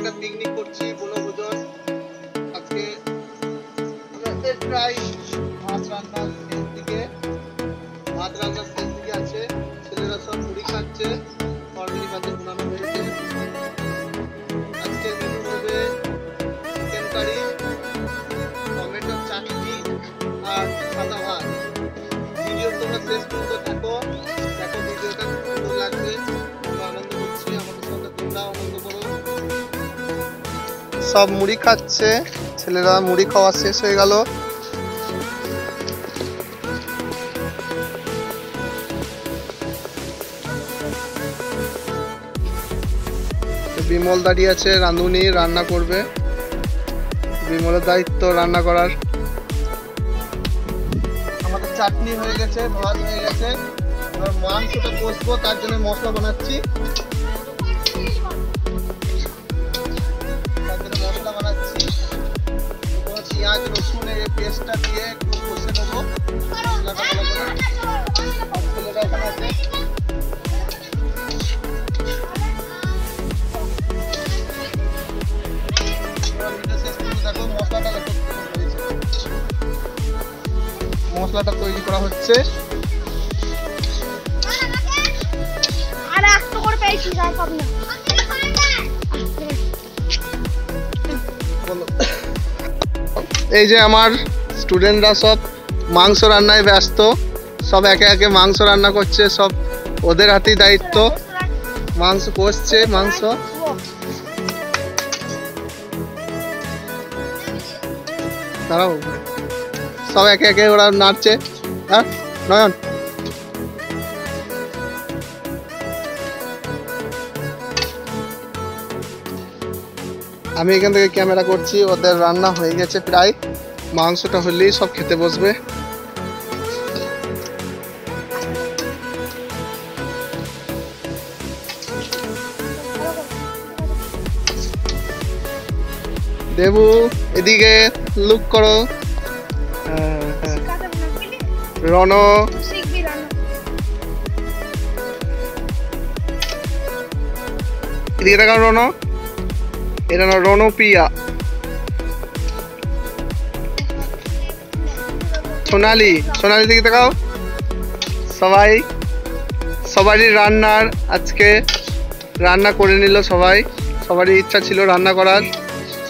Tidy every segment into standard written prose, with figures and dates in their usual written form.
একটা পিকনিক করছি, বনভোজন। আজকে প্রায় ভাত রান্নার শেষ দিকে আছে। ছেলেরা সব মুড়ি খাচ্ছে, তরকারি পাতে বানানো হয়েছে। আজকের মেনু হবে চিকেন কারি, টমেটোর চাটনি আর সাদা ভাত। ভিডিও তোমরা শেষ পর্যন্ত দেখো, ভিডিওটা খুব সুন্দর লাগবে। আমরা আনন্দ করছি, আমাদের সঙ্গে তোমরাও আনন্দ করো। সব মুড়ি খাচ্ছে, ছেলেরা মুড়ি খাওয়া শেষ হয়ে গেল। বিমল দাঁড়িয়ে আছে, রাঁধুনি রান্না করবে। বিমলের দায়িত্ব রান্না করার। আমাদের চাটনি হয়ে গেছে, ভাত হয়ে গেছে, আর মাংসটা কষবো, তার জন্য মশলা বানাচ্ছি। পেঁয়াজ রসুনের এই পেস্টটা দিয়ে একটু কষে নেবো মশলাটা ভালো করে। ছেলেরা এখানে আছে। মশলাটা তৈরি করা হচ্ছে। এই যে আমার স্টুডেন্টরা সব মাংস রান্নায় ব্যস্ত, সব একে একে মাংস রান্না করছে, সব ওদের হাতেই দায়িত্ব। মাংস কষছে, মাংস দাঁড়াও, সব একে একে ওরা নাড়ছে। হ্যাঁ নয়ন, আমি এখান থেকে ক্যামেরা করছি। ওদের রান্না হয়ে গেছে প্রায়, মাংসটা হলেই সব খেতে বসবে। দেবু এদিকে লুক করো। রণ এদিকে দেখাও, রণ এটা না রণপ্রিয়া, সোনালি দিকে দেখাও। সবারই রান্নার আজকে রান্না করে নিল সবারই ইচ্ছা ছিল রান্না করার।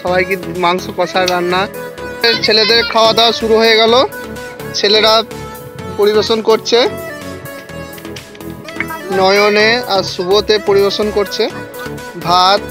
সবাই কি মাংস কষার রান্না। ছেলেদের খাওয়া দাওয়া শুরু হয়ে গেল, ছেলেরা পরিবেশন করছে। নয়নে আর শুভতে পরিবেশন করছে ভাত,